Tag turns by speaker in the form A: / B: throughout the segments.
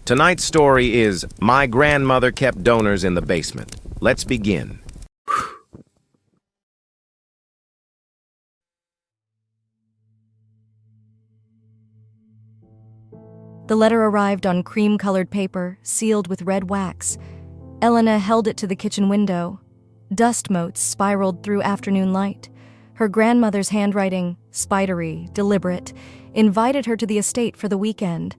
A: Tonight's story is My Grandmother Kept Donors in the Basement. Let's begin.
B: The letter arrived on cream-colored paper, sealed with red wax. Elena held it to the kitchen window. Dust motes spiraled through afternoon light. Her grandmother's handwriting, spidery, deliberate, invited her to the estate for the weekend.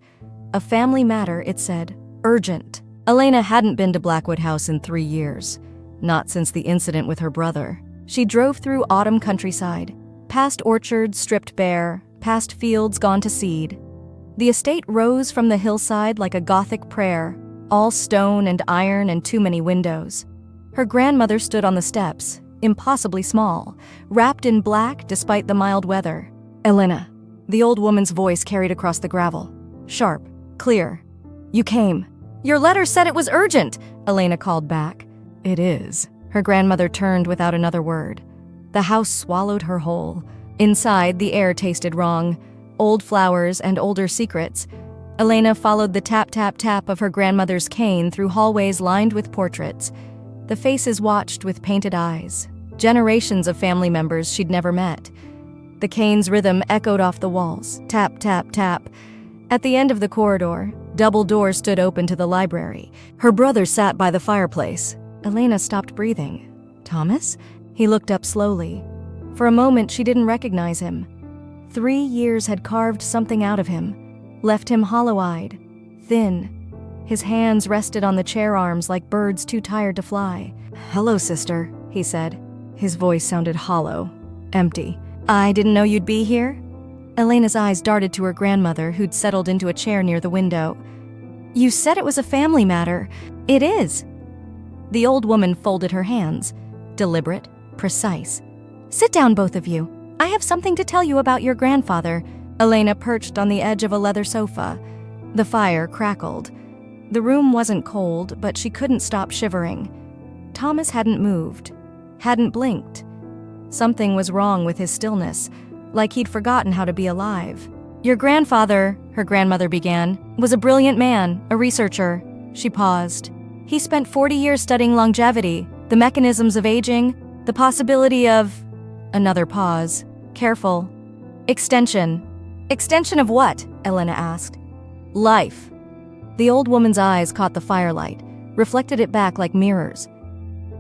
B: A family matter, it said, urgent. Elena hadn't been to Blackwood House in 3 years, not since the incident with her brother. She drove through autumn countryside, past orchards stripped bare, past fields gone to seed. The estate rose from the hillside like a gothic prayer, all stone and iron and too many windows. Her grandmother stood on the steps, impossibly small, wrapped in black despite the mild weather. "Elena," the old woman's voice carried across the gravel. Sharp, clear. "You came." "Your letter said it was urgent," Elena called back. "It is." Her grandmother turned without another word. The house swallowed her whole. Inside, the air tasted wrong. Old flowers and older secrets. Elena followed the tap-tap-tap of her grandmother's cane through hallways lined with portraits. The faces watched with painted eyes. Generations of family members she'd never met. The cane's rhythm echoed off the walls. Tap, tap, tap. At the end of the corridor, double doors stood open to the library. Her brother sat by the fireplace. Elena stopped breathing. "Thomas?" He looked up slowly. For a moment, she didn't recognize him. 3 years had carved something out of him, left him hollow-eyed, thin. His hands rested on the chair arms like birds too tired to fly. "Hello, sister," he said. His voice sounded hollow, empty. "I didn't know you'd be here?" Elena's eyes darted to her grandmother, who'd settled into a chair near the window. "You said it was a family matter. It is." The old woman folded her hands, deliberate, precise. "Sit down, both of you. I have something to tell you about your grandfather." Elena perched on the edge of a leather sofa. The fire crackled. The room wasn't cold, but she couldn't stop shivering. Thomas hadn't moved, hadn't blinked. Something was wrong with his stillness, like he'd forgotten how to be alive. "Your grandfather," her grandmother began, "was a brilliant man, a researcher." She paused. "He spent 40 years studying longevity, the mechanisms of aging, the possibility of..." Another pause. "Careful. Extension." "Extension of what?" Elena asked. "Life." The old woman's eyes caught the firelight, reflected it back like mirrors.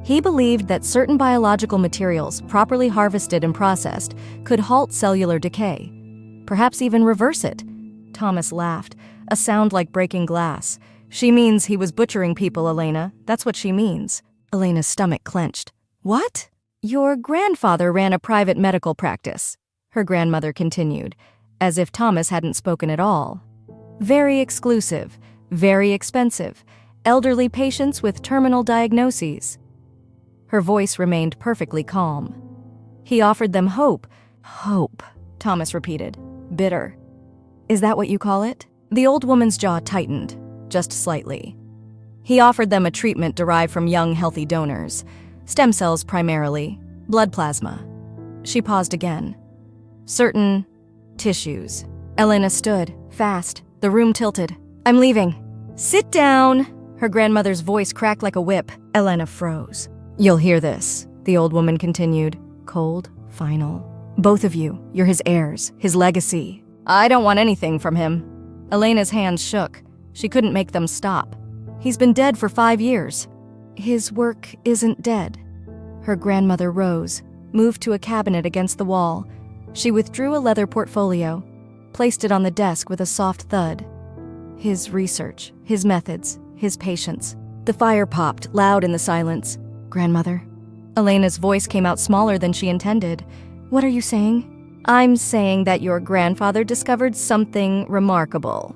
B: He believed that certain biological materials, properly harvested and processed, could halt cellular decay, perhaps even reverse it. Thomas laughed, a sound like breaking glass. "She means he was butchering people, Elena. That's what she means." Elena's stomach clenched. "What?" "Your grandfather ran a private medical practice," her grandmother continued, as if Thomas hadn't spoken at all. "Very exclusive, very expensive, elderly patients with terminal diagnoses." Her voice remained perfectly calm. "He offered them hope." "Hope," Thomas repeated, bitter. "Is that what you call it?" The old woman's jaw tightened, just slightly. "He offered them a treatment derived from young, healthy donors. Stem cells primarily, blood plasma." She paused again. "Certain tissues." Elena stood, fast. The room tilted. "I'm leaving." "Sit down!" Her grandmother's voice cracked like a whip. Elena froze. "You'll hear this," the old woman continued, cold, final. "Both of you, you're his heirs, his legacy." "I don't want anything from him." Elena's hands shook. She couldn't make them stop. "He's been dead for 5 years." "His work isn't dead." Her grandmother rose, moved to a cabinet against the wall. She withdrew a leather portfolio, placed it on the desk with a soft thud. "His research, his methods, his patience." The fire popped, loud in the silence. "Grandmother?" Elena's voice came out smaller than she intended. "What are you saying?" "I'm saying that your grandfather discovered something remarkable."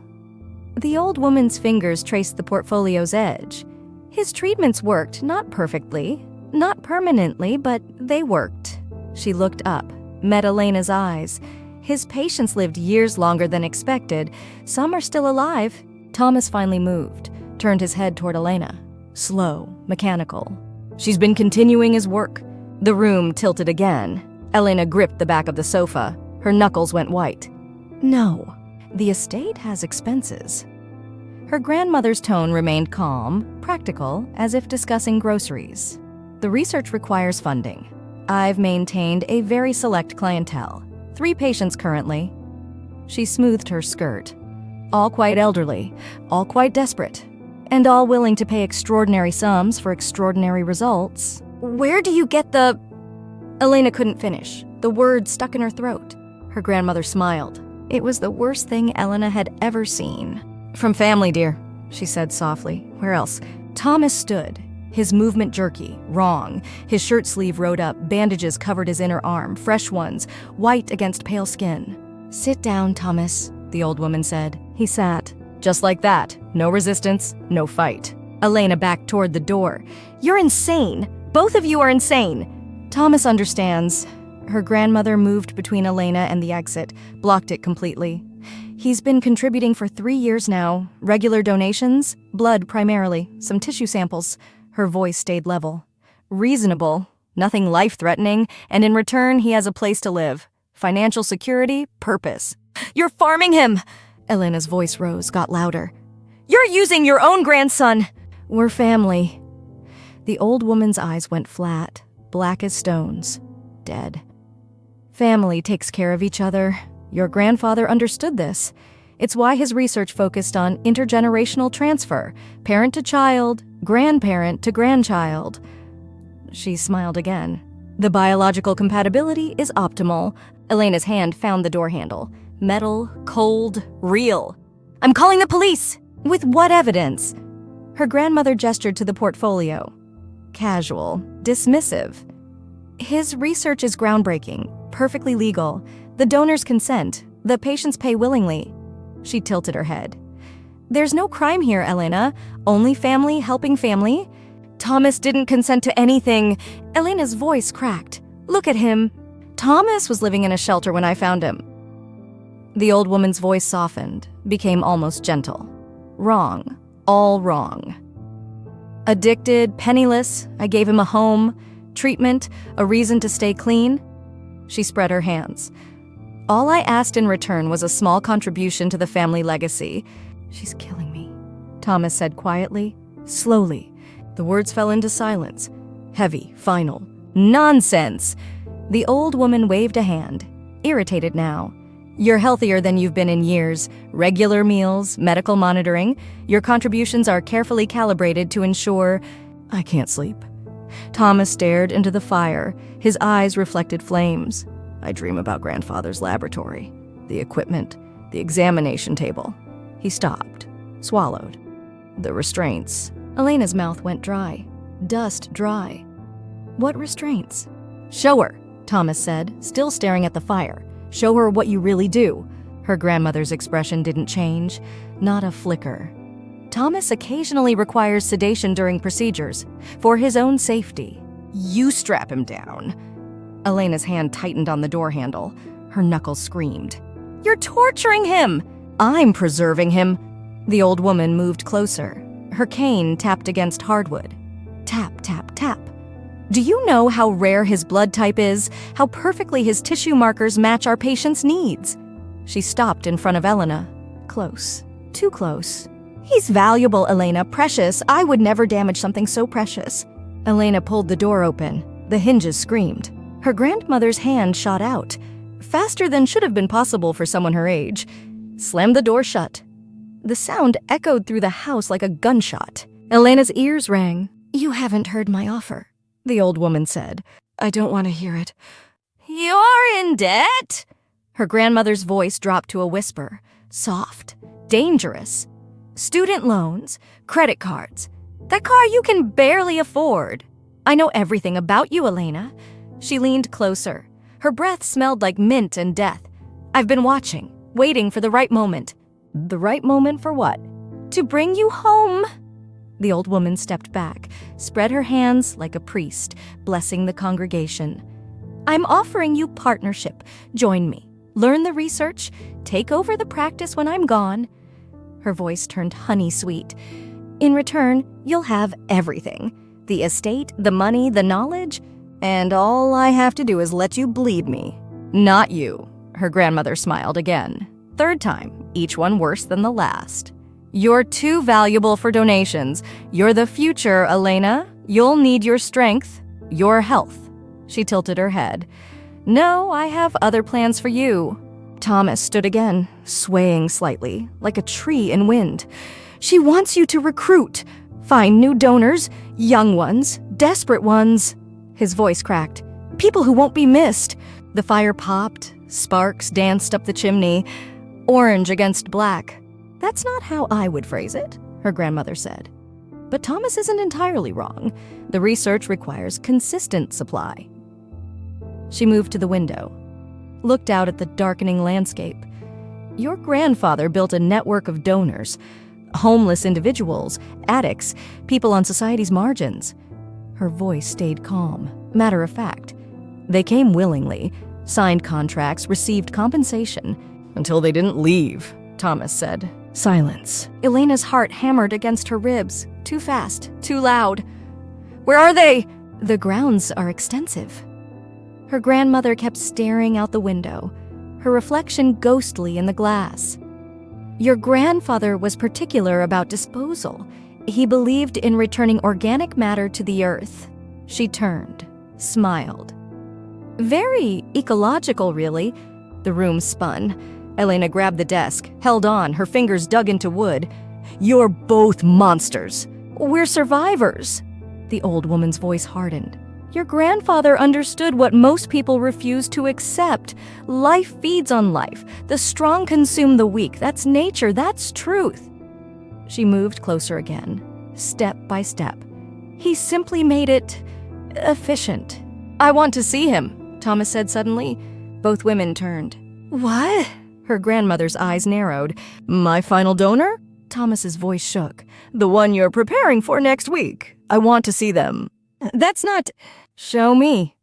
B: The old woman's fingers traced the portfolio's edge. "His treatments worked, not perfectly, not permanently, but they worked." She looked up, met Elena's eyes. "His patients lived years longer than expected. Some are still alive." Thomas finally moved, turned his head toward Elena. Slow, mechanical. "She's been continuing his work." The room tilted again. Elena gripped the back of the sofa. Her knuckles went white. "No, the estate has expenses." Her grandmother's tone remained calm, practical, as if discussing groceries. The research requires funding. I've maintained a very select clientele. 3 patients currently. She smoothed her skirt. All quite elderly, all quite desperate, and all willing to pay extraordinary sums for extraordinary results. Where do you get the... Elena couldn't finish. The word stuck in her throat. Her grandmother smiled. It was the worst thing Elena had ever seen. From family, dear, she said softly. Where else? Thomas stood, his movement jerky, wrong. His shirt sleeve rode up, bandages covered his inner arm, fresh ones, white against pale skin. Sit down, Thomas, the old woman said. He sat. Just like that. No resistance, no fight. Elena backed toward the door. You're insane. Both of you are insane. Thomas understands. Her grandmother moved between Elena and the exit, blocked it completely. He's been contributing for 3 years now. Regular donations, blood primarily, some tissue samples. Her voice stayed level. Reasonable, nothing life-threatening, and in return he has a place to live. Financial security, purpose. You're farming him! Elena's voice rose, got louder. You're using your own grandson! We're family. The old woman's eyes went flat, black as stones. Dead. Family takes care of each other. Your grandfather understood this. It's why his research focused on intergenerational transfer, parent to child, grandparent to grandchild. She smiled again. The biological compatibility is optimal. Elena's hand found the door handle. Metal, cold, real. I'm calling the police! With what evidence? Her grandmother gestured to the portfolio. Casual, dismissive. His research is groundbreaking, perfectly legal. The donors consent. The patients pay willingly. She tilted her head. There's no crime here, Elena. Only family helping family. Thomas didn't consent to anything. Elena's voice cracked. Look at him. Thomas was living in a shelter when I found him. The old woman's voice softened, became almost gentle. Wrong. All wrong. Addicted, penniless, I gave him a home, treatment, a reason to stay clean. She spread her hands. All I asked in return was a small contribution to the family legacy. She's killing me, Thomas said quietly, slowly. The words fell into silence. Heavy, final. Nonsense! The old woman waved a hand, irritated now. You're healthier than you've been in years. Regular meals, medical monitoring. Your contributions are carefully calibrated to ensure... I can't sleep. Thomas stared into the fire. His eyes reflected flames. I dream about grandfather's laboratory, the equipment, the examination table. He stopped, swallowed. The restraints. Elena's mouth went dry. Dust dry. What restraints? Show her, Thomas said, still staring at the fire. Show her what you really do. Her grandmother's expression didn't change, not a flicker. Thomas occasionally requires sedation during procedures, for his own safety. You strap him down. Elena's hand tightened on the door handle. Her knuckles screamed. You're torturing him! I'm preserving him. The old woman moved closer. Her cane tapped against hardwood. Tap, tap, tap. Do you know how rare his blood type is? How perfectly his tissue markers match our patient's needs? She stopped in front of Elena. Close. Too close. He's valuable, Elena. Precious. I would never damage something so precious. Elena pulled the door open. The hinges screamed. Her grandmother's hand shot out, faster than should have been possible for someone her age. Slammed the door shut. The sound echoed through the house like a gunshot. Elena's ears rang. You haven't heard my offer, the old woman said. I don't want to hear it. You're in debt? Her grandmother's voice dropped to a whisper. Soft. Dangerous. Student loans. Credit cards. That car you can barely afford. I know everything about you, Elena. She leaned closer. Her breath smelled like mint and death. I've been watching, waiting for the right moment. The right moment for what? To bring you home. The old woman stepped back, spread her hands like a priest, blessing the congregation. I'm offering you partnership. Join me. Learn the research. Take over the practice when I'm gone. Her voice turned honey-sweet. In return, you'll have everything. The estate, the money, the knowledge. And all I have to do is let you bleed me. Not you. Her grandmother smiled again. Third time, each one worse than the last. You're too valuable for donations. You're the future, Elena. You'll need your strength, your health. She tilted her head. No, I have other plans for you. Thomas stood again, swaying slightly, like a tree in wind. She wants you to recruit. Find new donors, young ones, desperate ones. His voice cracked. People who won't be missed. The fire popped, sparks danced up the chimney. Orange against black. That's not how I would phrase it, her grandmother said. But Thomas isn't entirely wrong. The research requires consistent supply. She moved to the window, looked out at the darkening landscape. Your grandfather built a network of donors, homeless individuals, addicts, people on society's margins. Her voice stayed calm, matter of fact. They came willingly, signed contracts, received compensation, until they didn't leave, Thomas said. Silence. Elena's heart hammered against her ribs, too fast, too loud. Where are they? The grounds are extensive. Her grandmother kept staring out the window, her reflection ghostly in the glass. Your grandfather was particular about disposal. He believed in returning organic matter to the earth. She turned, smiled. Very ecological, really. The room spun. Elena grabbed the desk, held on, her fingers dug into wood. You're both monsters. We're survivors. The old woman's voice hardened. Your grandfather understood what most people refuse to accept. Life feeds on life. The strong consume the weak. That's nature. That's truth. She moved closer again, step by step. He simply made it efficient. I want to see him, Thomas said suddenly. Both women turned. What? Her grandmother's eyes narrowed. My final donor? Thomas's voice shook. The one you're preparing for next week. I want to see them. That's not... Show me.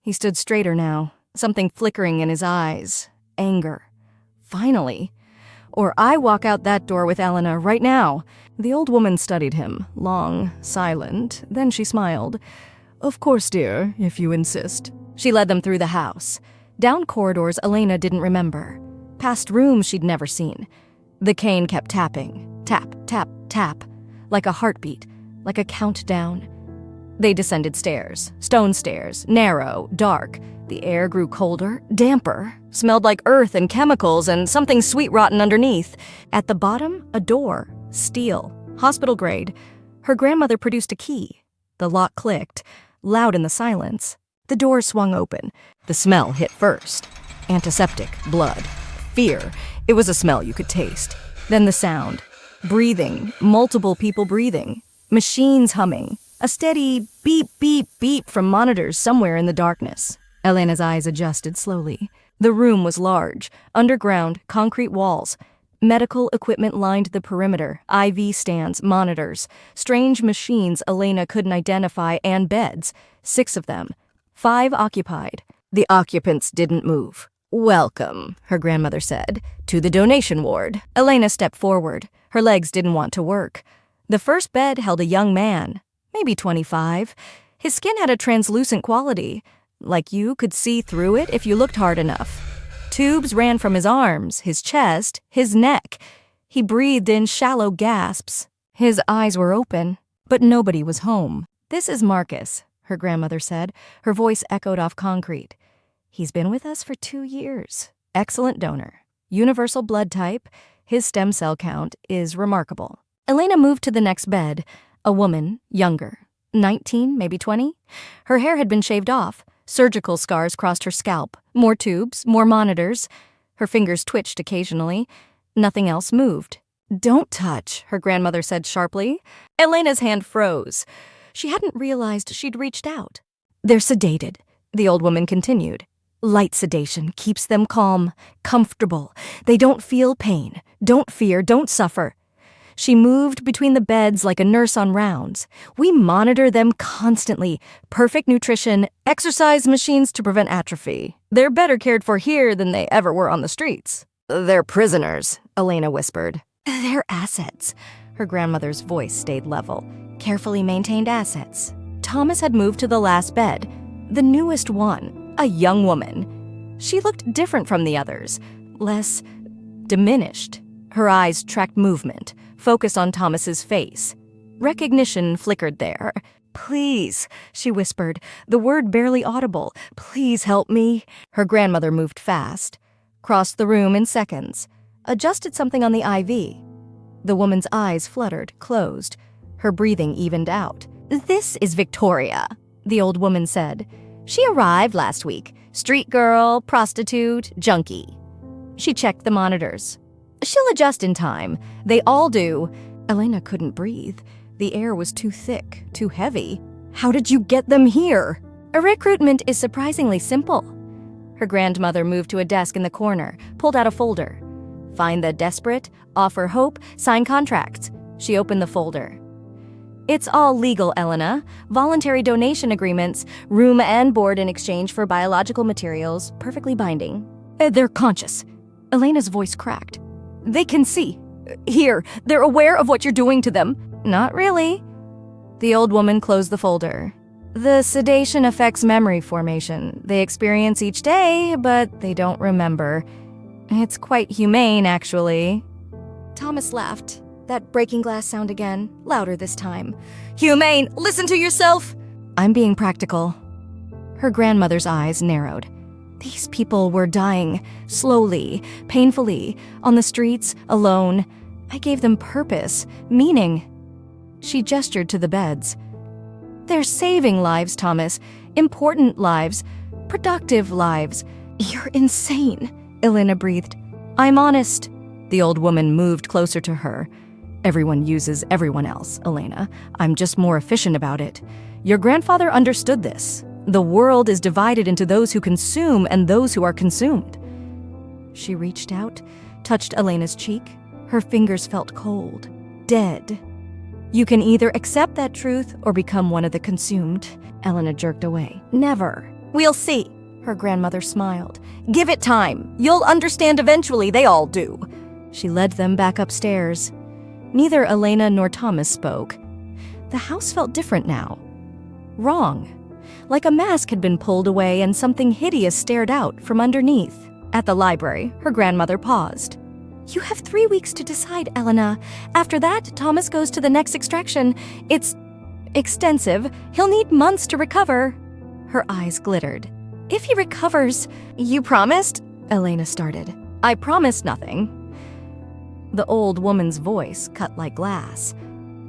B: He stood straighter now, something flickering in his eyes. Anger. Finally. Or I walk out that door with Elena right now. The old woman studied him, long, silent. Then she smiled. Of course, dear, if you insist. She led them through the house. Down corridors Elena didn't remember. Past rooms she'd never seen. The cane kept tapping. Tap, tap, tap. Like a heartbeat. Like a countdown. They descended stairs. Stone stairs. Narrow. Dark. The air grew colder. Damper. Smelled like earth and chemicals and something sweet-rotten underneath. At the bottom, a door. Steel. Hospital grade. Her grandmother produced a key. The lock clicked. Loud in the silence. The door swung open. The smell hit first. Antiseptic. Blood. Fear. It was a smell you could taste. Then the sound. Breathing. Multiple people breathing. Machines humming. A steady beep, beep, beep from monitors somewhere in the darkness. Elena's eyes adjusted slowly. The room was large. Underground, concrete walls. Medical equipment lined the perimeter. IV stands, monitors. Strange machines Elena couldn't identify and beds. 6 of them. 5 occupied. The occupants didn't move. Welcome, her grandmother said, to the donation ward. Elena stepped forward. Her legs didn't want to work. The first bed held a young man, maybe 25. His skin had a translucent quality, like you could see through it if you looked hard enough. Tubes ran from his arms, his chest, his neck. He breathed in shallow gasps. His eyes were open, but nobody was home. This is Marcus, her grandmother said. Her voice echoed off concrete. He's been with us for 2 years. Excellent donor. Universal blood type. His stem cell count is remarkable. Elena moved to the next bed. A woman, younger. 19, maybe 20. Her hair had been shaved off. Surgical scars crossed her scalp. More tubes, more monitors. Her fingers twitched occasionally. Nothing else moved. Don't touch, her grandmother said sharply. Elena's hand froze. She hadn't realized she'd reached out. They're sedated, the old woman continued. Light sedation keeps them calm, comfortable. They don't feel pain, don't fear, don't suffer. She moved between the beds like a nurse on rounds. We monitor them constantly. Perfect nutrition, exercise machines to prevent atrophy. They're better cared for here than they ever were on the streets. They're prisoners, Elena whispered. They're assets. Her grandmother's voice stayed level. Carefully maintained assets. Thomas had moved to the last bed, the newest one, a young woman. She looked different from the others, less diminished. Her eyes tracked movement, focused on Thomas's face. Recognition flickered there. "Please," she whispered, the word barely audible. "Please help me." Her grandmother moved fast, crossed the room in seconds, adjusted something on the IV. The woman's eyes fluttered, closed. Her breathing evened out. "This is Victoria," the old woman said. "She arrived last week. Street girl, prostitute, junkie." She checked the monitors. "She'll adjust in time. They all do." Elena couldn't breathe. The air was too thick, too heavy. "How did you get them here?" "A recruitment is surprisingly simple." Her grandmother moved to a desk in the corner, pulled out a folder. "Find the desperate, offer hope, sign contracts." She opened the folder. "It's all legal, Elena. Voluntary donation agreements, room and board in exchange for biological materials, perfectly binding." "They're conscious." Elena's voice cracked. "They can see. Here, they're aware of what you're doing to them." "Not really." The old woman closed the folder. "The sedation affects memory formation. They experience each day, but they don't remember. It's quite humane, actually." Thomas laughed. That breaking glass sound again, louder this time. "Humane! Listen to yourself!" "I'm being practical." Her grandmother's eyes narrowed. These people were dying, slowly, painfully, on the streets, alone. I gave them purpose, meaning. She gestured to the beds. "They're saving lives, Thomas. Important lives. Productive lives." "You're insane," Elena breathed. "I'm honest." The old woman moved closer to her. "Everyone uses everyone else, Elena. I'm just more efficient about it. Your grandfather understood this. The world is divided into those who consume and those who are consumed." She reached out, touched Elena's cheek. Her fingers felt cold, dead. "You can either accept that truth or become one of the consumed." Elena jerked away. "Never." "We'll see." Her grandmother smiled. "Give it time. You'll understand eventually. They all do." She led them back upstairs. Neither Elena nor Thomas spoke. The house felt different now. Wrong. Like a mask had been pulled away and something hideous stared out from underneath. At the library, her grandmother paused. "You have 3 weeks to decide, Elena. After that, Thomas goes to the next extraction. It's extensive. He'll need months to recover." Her eyes glittered. "If he recovers, you promised?" Elena started. "I promised nothing." The old woman's voice cut like glass.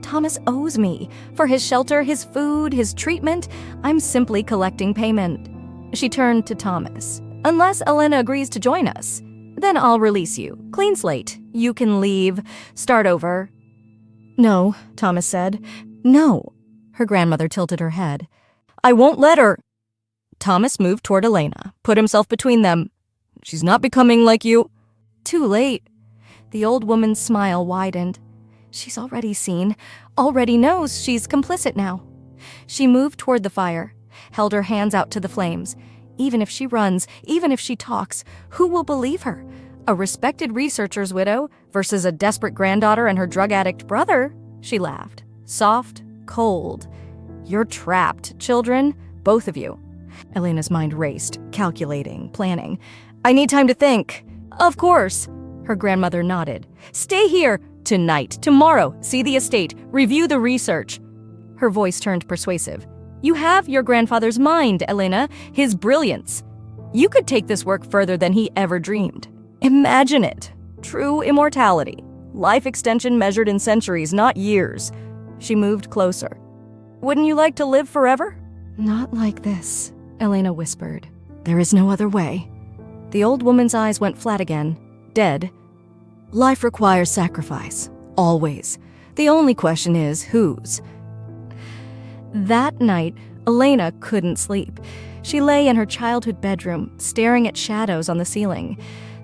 B: "Thomas owes me. For his shelter, his food, his treatment. I'm simply collecting payment." She turned to Thomas. "Unless Elena agrees to join us, then I'll release you. Clean slate. You can leave. Start over." "No," Thomas said. "No." Her grandmother tilted her head. "I won't let her." Thomas moved toward Elena, put himself between them. "She's not becoming like you." "Too late." The old woman's smile widened. She's already seen, already knows she's complicit now. She moved toward the fire, held her hands out to the flames. Even if she runs, even if she talks, who will believe her? A respected researcher's widow versus a desperate granddaughter and her drug addict brother? She laughed. Soft, cold. "You're trapped, children, both of you." Elena's mind raced, calculating, planning. "I need time to think." "Of course." Her grandmother nodded. "Stay here. Tonight, tomorrow, see the estate, review the research." Her voice turned persuasive. "You have your grandfather's mind, Elena, his brilliance. You could take this work further than he ever dreamed. Imagine it. True immortality. Life extension measured in centuries, not years." She moved closer. "Wouldn't you like to live forever?" "Not like this," Elena whispered. "There is no other way." The old woman's eyes went flat again, dead. "Life requires sacrifice, always. The only question is whose." That night, Elena couldn't sleep. She lay in her childhood bedroom, staring at shadows on the ceiling.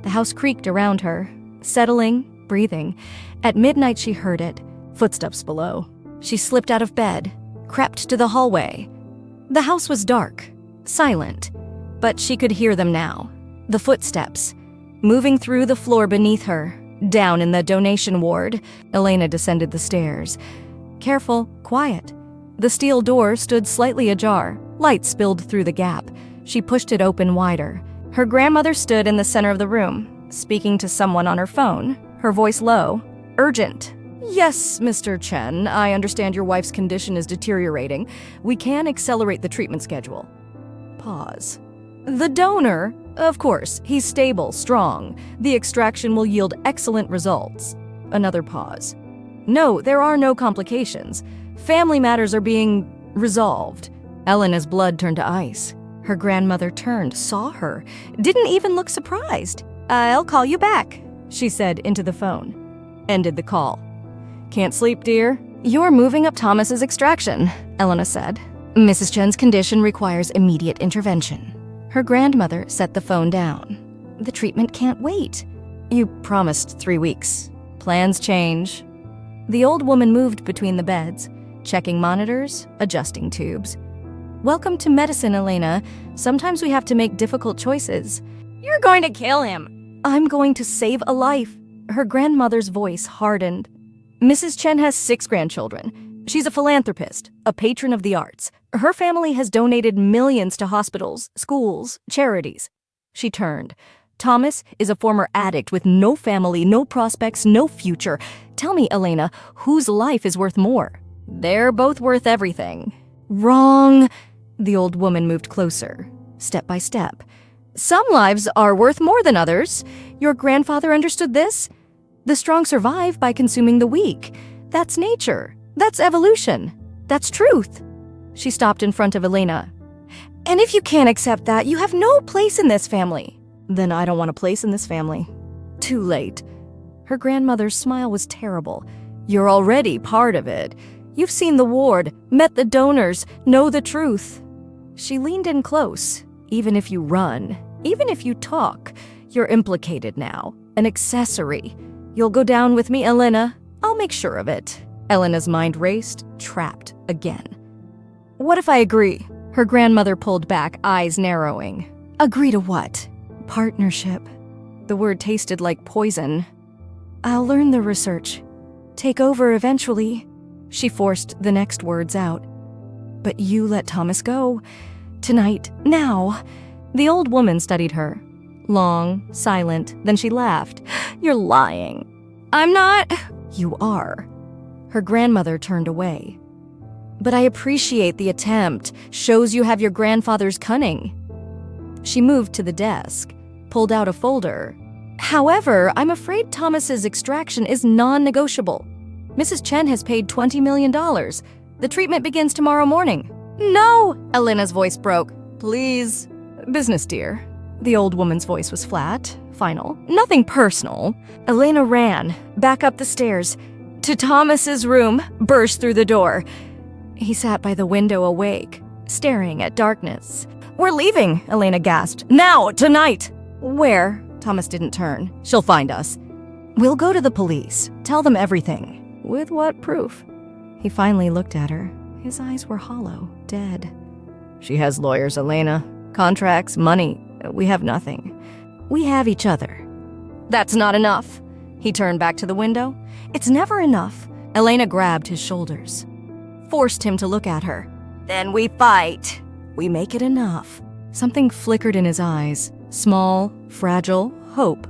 B: The house creaked around her, settling, breathing. At midnight she heard it, footsteps below. She slipped out of bed, crept to the hallway. The house was dark, silent, but she could hear them now. The footsteps, moving through the floor beneath her, down in the donation ward. Elena descended the stairs. Careful, quiet. The steel door stood slightly ajar. Light spilled through the gap. She pushed it open wider. Her grandmother stood in the center of the room, speaking to someone on her phone, her voice low, urgent. Yes, Mr. Chen, I understand your wife's condition is deteriorating. We can accelerate the treatment schedule. Pause. The donor? Of course, he's stable, strong. The extraction will yield excellent results. Another pause. No, there are no complications. Family matters are being resolved. Elena's blood turned to ice. Her grandmother turned, saw her, didn't even look surprised. I'll call you back, she said into the phone. Ended the call. Can't sleep, dear? You're moving up Thomas's extraction, Elena said. Mrs. Chen's condition requires immediate intervention. Her grandmother set the phone down. The treatment can't wait. You promised 3 weeks. Plans change. The old woman moved between the beds, checking monitors, adjusting tubes. Welcome to medicine, Elena. Sometimes we have to make difficult choices. You're going to kill him. I'm going to save a life. Her grandmother's voice hardened. Mrs. Chen has 6 grandchildren. She's a philanthropist, a patron of the arts. Her family has donated millions to hospitals, schools, charities. She turned. Thomas is a former addict with no family, no prospects, no future. Tell me, Elena, whose life is worth more? They're both worth everything. Wrong. The old woman moved closer, step by step. Some lives are worth more than others. Your grandfather understood this? The strong survive by consuming the weak. That's nature. That's evolution. That's truth. She stopped in front of Elena. And if you can't accept that, you have no place in this family. Then I don't want a place in this family. Too late. Her grandmother's smile was terrible. You're already part of it. You've seen the ward, met the donors, know the truth. She leaned in close. Even if you run, even if you talk, you're implicated now. An accessory. You'll go down with me, Elena. I'll make sure of it. Elena's mind raced, trapped again. What if I agree? Her grandmother pulled back, eyes narrowing. Agree to what? Partnership. The word tasted like poison. I'll learn the research. Take over eventually. She forced the next words out. But you let Thomas go. Tonight, now. The old woman studied her. Long, silent, then she laughed. You're lying. I'm not. You are. Her grandmother turned away. But I appreciate the attempt. Shows you have your grandfather's cunning. She moved to the desk, pulled out a folder. However, I'm afraid Thomas's extraction is non-negotiable. Mrs. Chen has paid $20 million. The treatment begins tomorrow morning. No! Elena's voice broke. Please. Business, dear. The old woman's voice was flat, final. Nothing personal. Elena ran, back up the stairs, to Thomas's room, burst through the door. He sat by the window awake, staring at darkness. We're leaving, Elena gasped. Now, tonight! Where? Thomas didn't turn. She'll find us. We'll go to the police. Tell them everything. With what proof? He finally looked at her. His eyes were hollow, dead. She has lawyers, Elena. Contracts, money. We have nothing. We have each other. That's not enough. He turned back to the window. It's never enough. Elena grabbed his shoulders, forced him to look at her. Then we fight. We make it enough. Something flickered in his eyes. Small, fragile, hope.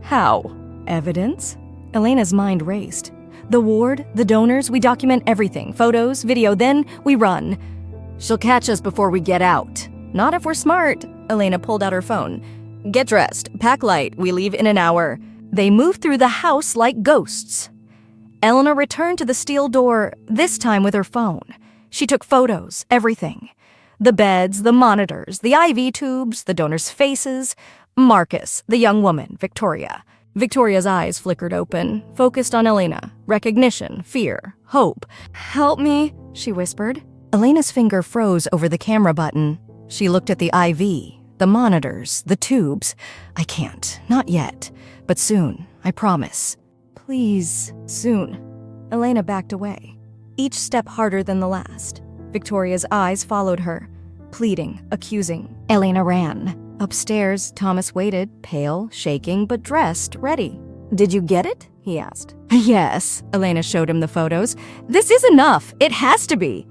B: How? Evidence? Elena's mind raced. The ward, the donors, we document everything. Photos, video, then we run. She'll catch us before we get out. Not if we're smart. Elena pulled out her phone. Get dressed, pack light, we leave in an hour. They moved through the house like ghosts. Elena returned to the steel door, this time with her phone. She took photos, everything. The beds, the monitors, the IV tubes, the donors' faces. Marcus, the young woman, Victoria. Victoria's eyes flickered open, focused on Elena. Recognition, fear, hope. Help me, she whispered. Elena's finger froze over the camera button. She looked at the IV, the monitors, the tubes. I can't, not yet, but soon, I promise. Please, soon. Elena backed away, each step harder than the last. Victoria's eyes followed her, pleading, accusing. Elena ran. Upstairs, Thomas waited, pale, shaking, but dressed, ready. Did you get it? He asked. Yes, Elena showed him the photos. This is enough. It has to be.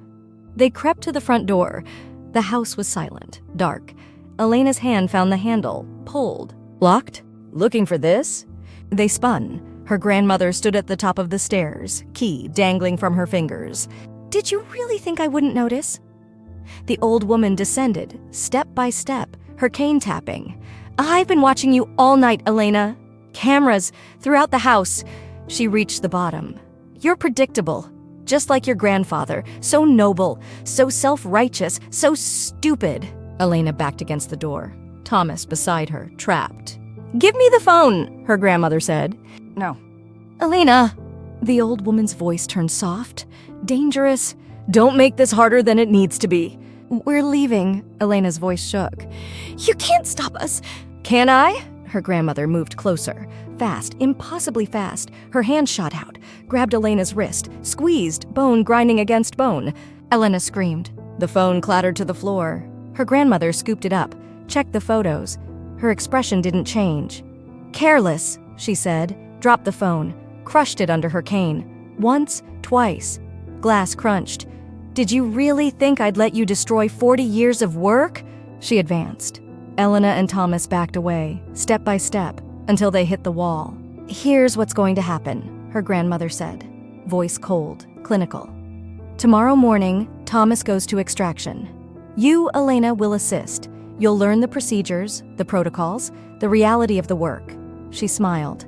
B: They crept to the front door. The house was silent, dark. Elena's hand found the handle, pulled. Locked? Looking for this? They spun. Her grandmother stood at the top of the stairs, key dangling from her fingers. "Did you really think I wouldn't notice?" The old woman descended, step by step, her cane tapping. "I've been watching you all night, Elena. Cameras throughout the house." She reached the bottom. "You're predictable, just like your grandfather. So noble, so self-righteous, so stupid." Elena backed against the door. Thomas beside her, trapped. "Give me the phone," her grandmother said.
C: No.
B: "Elena." The old woman's voice turned soft. "Dangerous. Don't make this harder than it needs to be." "We're leaving." Elena's voice shook. "You can't stop us." "Can I?" Her grandmother moved closer. Fast, impossibly fast. Her hand shot out, grabbed Elena's wrist, squeezed, bone grinding against bone. Elena screamed. The phone clattered to the floor. Her grandmother scooped it up, checked the photos. Her expression didn't change. "Careless," she said, dropped the phone, crushed it under her cane. Once, twice. Glass crunched. "Did you really think I'd let you destroy 40 years of work?" She advanced. Elena and Thomas backed away, step by step, until they hit the wall. "Here's what's going to happen," her grandmother said, voice cold, clinical. "Tomorrow morning, Thomas goes to extraction. You, Elena, will assist. You'll learn the procedures, the protocols, the reality of the work." She smiled.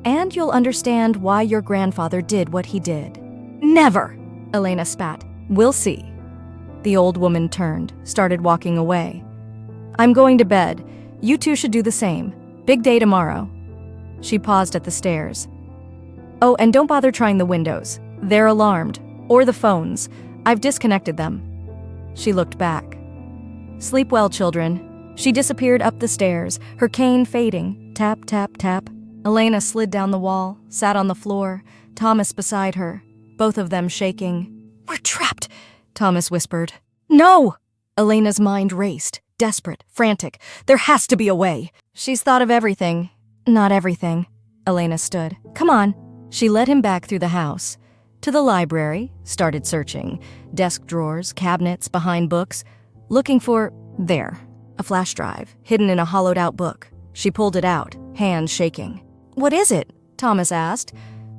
B: "And you'll understand why your grandfather did what he did." "Never!" Elena spat. "We'll see." The old woman turned, started walking away. "I'm going to bed. You two should do the same. Big day tomorrow." She paused at the stairs. "Oh, and don't bother trying the windows. They're alarmed. Or the phones. I've disconnected them." She looked back. "Sleep well, children." She disappeared up the stairs, her cane fading. Tap, tap, tap. Elena slid down the wall, sat on the floor, Thomas beside her, both of them shaking. "We're trapped," Thomas whispered. "No!" Elena's mind raced, desperate, frantic. "There has to be a way." "She's thought of everything." "Not everything." Elena stood. "Come on." She led him back through the house. To the library, started searching. Desk drawers, cabinets, behind books. Looking for... there. A flash drive, hidden in a hollowed-out book. She pulled it out, hands shaking. "What is it?" Thomas asked.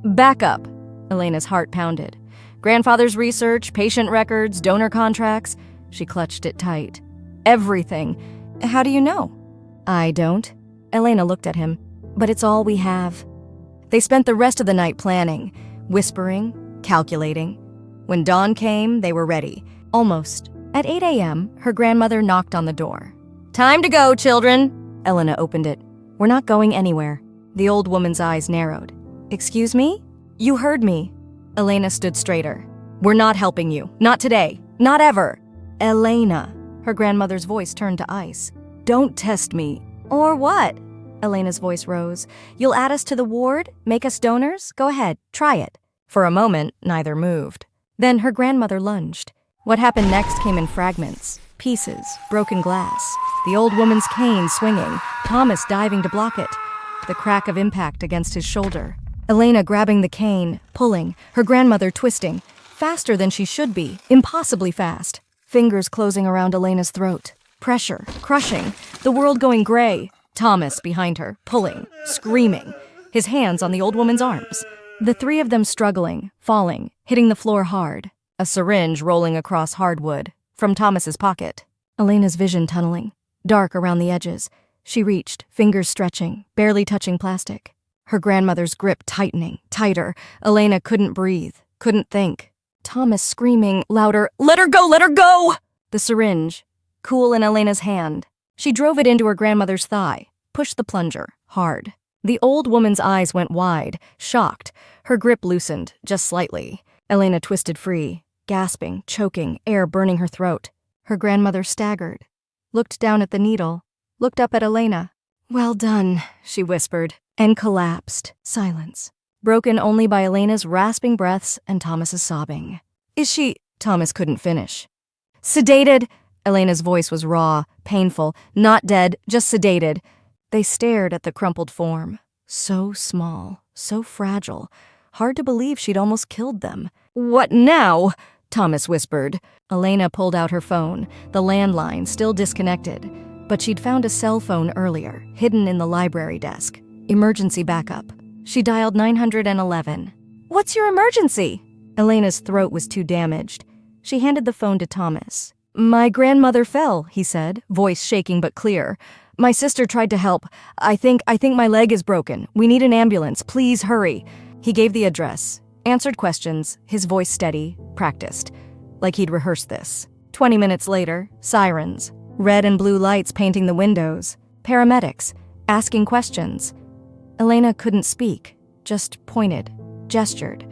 B: "Back up." Elena's heart pounded. "Grandfather's research, patient records, donor contracts." She clutched it tight. "Everything." "How do you know?" "I don't." Elena looked at him. "But it's all we have." They spent the rest of the night planning, whispering, calculating. When dawn came, they were ready. Almost. At 8 a.m., her grandmother knocked on the door. "Time to go, children." Elena opened it. "We're not going anywhere." The old woman's eyes narrowed. "Excuse me? You heard me." Elena stood straighter. "We're not helping you. Not today. Not ever." "Elena." Her grandmother's voice turned to ice. "Don't test me." "Or what?" Elena's voice rose. "You'll add us to the ward? Make us donors? Go ahead. Try it." For a moment, neither moved. Then her grandmother lunged. What happened next came in fragments. Pieces. Broken glass. The old woman's cane swinging. Thomas diving to block it. The crack of impact against his shoulder. Elena grabbing the cane, pulling, her grandmother twisting. Faster than she should be. Impossibly fast. Fingers closing around Elena's throat. Pressure. Crushing. The world going gray. Thomas behind her, pulling, screaming. His hands on the old woman's arms. The three of them struggling, falling, hitting the floor hard. A syringe rolling across hardwood. From Thomas's pocket. Elena's vision tunneling. Dark around the edges. She reached, fingers stretching, barely touching plastic. Her grandmother's grip tightening, tighter. Elena couldn't breathe, couldn't think. Thomas screaming, louder, "Let her go, let her go!" The syringe, cool in Elena's hand. She drove it into her grandmother's thigh, pushed the plunger, hard. The old woman's eyes went wide, shocked. Her grip loosened, just slightly. Elena twisted free, gasping, choking, air burning her throat. Her grandmother staggered, looked down at the needle, looked up at Elena. "Well done," she whispered, and collapsed. Silence, broken only by Elena's rasping breaths and Thomas's sobbing. "Is she—" Thomas couldn't finish. "Sedated." Elena's voice was raw, painful, not dead, just sedated. They stared at the crumpled form. So small, so fragile. Hard to believe she'd almost killed them. "What now?" Thomas whispered. Elena pulled out her phone, the landline still disconnected. But she'd found a cell phone earlier, hidden in the library desk. Emergency backup. She dialed 911. "What's your emergency?" Elena's throat was too damaged. She handed the phone to Thomas. "My grandmother fell," he said, voice shaking but clear. "My sister tried to help. I think my leg is broken. We need an ambulance. Please hurry." He gave the address, answered questions, his voice steady, practiced, like he'd rehearsed this. 20 minutes later, sirens, red and blue lights painting the windows, paramedics, asking questions. Elena couldn't speak, just pointed, gestured.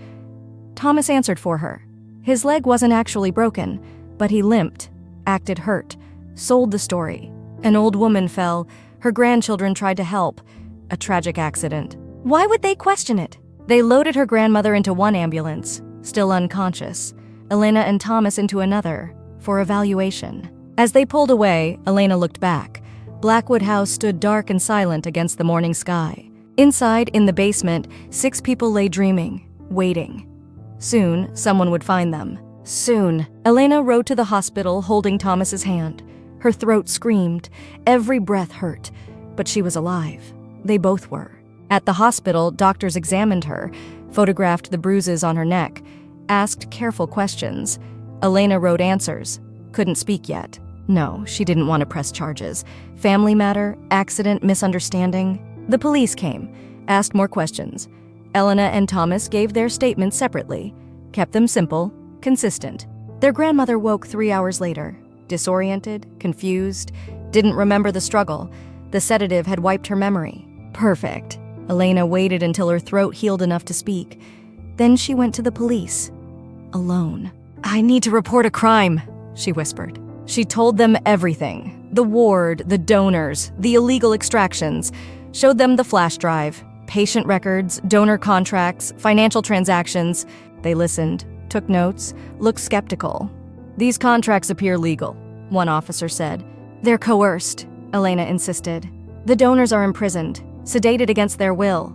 B: Thomas answered for her. His leg wasn't actually broken, but he limped, acted hurt, sold the story. An old woman fell. Her grandchildren tried to help. A tragic accident. Why would they question it? They loaded her grandmother into one ambulance, still unconscious, Elena and Thomas into another, for evaluation. As they pulled away, Elena looked back. Blackwood House stood dark and silent against the morning sky. Inside, in the basement, 6 people lay dreaming, waiting. Soon, someone would find them. Soon. Elena rode to the hospital holding Thomas's hand. Her throat screamed. Every breath hurt. But she was alive. They both were. At the hospital, doctors examined her, photographed the bruises on her neck, asked careful questions. Elena wrote answers. Couldn't speak yet. No, she didn't want to press charges. Family matter, accident, misunderstanding. The police came, asked more questions. Elena and Thomas gave their statements separately, kept them simple, consistent. Their grandmother woke 3 hours later, disoriented, confused, didn't remember the struggle. The sedative had wiped her memory. Perfect. Elena waited until her throat healed enough to speak. Then she went to the police. Alone. "I need to report a crime," she whispered. She told them everything. The ward, the donors, the illegal extractions. Showed them the flash drive, patient records, donor contracts, financial transactions. They listened, took notes, looked skeptical. "These contracts appear legal," one officer said. "They're coerced," Elena insisted. "The donors are imprisoned, sedated against their will."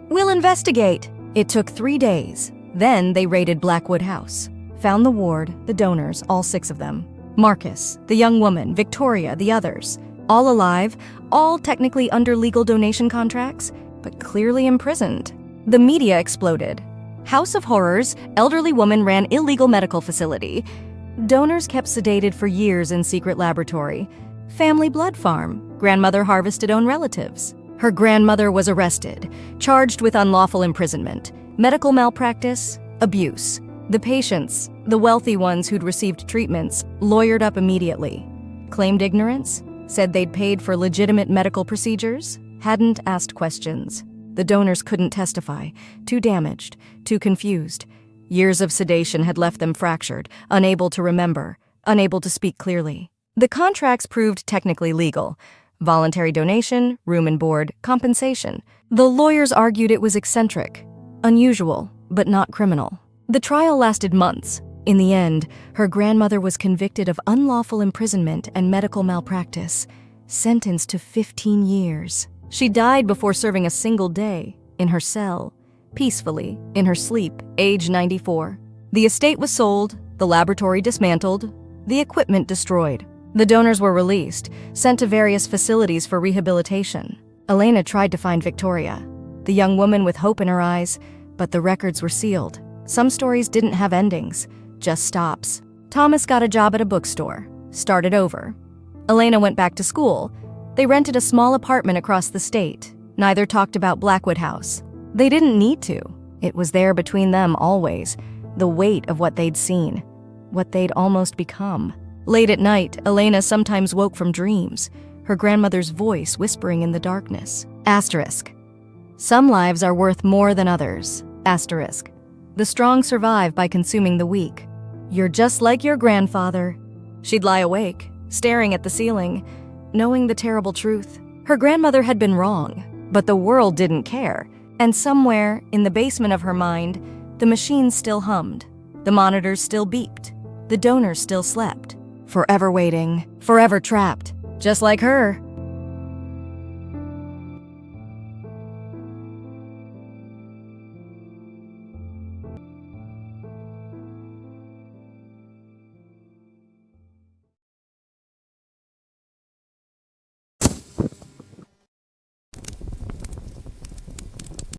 B: "We'll investigate." It took 3 days. Then they raided Blackwood House. Found the ward, the donors, all 6 of them. Marcus, the young woman, Victoria, the others. All alive, all technically under legal donation contracts, but clearly imprisoned. The media exploded. House of Horrors, elderly woman ran illegal medical facility. Donors kept sedated for years in secret laboratory. Family blood farm, grandmother harvested own relatives. Her grandmother was arrested, charged with unlawful imprisonment, medical malpractice, abuse. The patients, the wealthy ones who'd received treatments, lawyered up immediately. Claimed ignorance, said they'd paid for legitimate medical procedures, hadn't asked questions. The donors couldn't testify, too damaged, too confused. Years of sedation had left them fractured, unable to remember, unable to speak clearly. The contracts proved technically legal. Voluntary donation, room and board, compensation. The lawyers argued it was eccentric, unusual, but not criminal. The trial lasted months. In the end, her grandmother was convicted of unlawful imprisonment and medical malpractice, sentenced to 15 years. She died before serving a single day, in her cell, peacefully, in her sleep, age 94. The estate was sold, the laboratory dismantled, the equipment destroyed. The donors were released, sent to various facilities for rehabilitation. Elena tried to find Victoria, the young woman with hope in her eyes, but the records were sealed. Some stories didn't have endings, just stops. Thomas got a job at a bookstore, started over. Elena went back to school. They rented a small apartment across the state. Neither talked about Blackwood House. They didn't need to. It was there between them always, the weight of what they'd seen, what they'd almost become. Late at night, Elena sometimes woke from dreams, her grandmother's voice whispering in the darkness. Asterisk. Some lives are worth more than others. Asterisk. The strong survive by consuming the weak. You're just like your grandfather. She'd lie awake, staring at the ceiling, knowing the terrible truth. Her grandmother had been wrong, but the world didn't care. And somewhere, in the basement of her mind, the machines still hummed. The monitors still beeped. The donors still slept. Forever waiting, forever trapped. Just like her.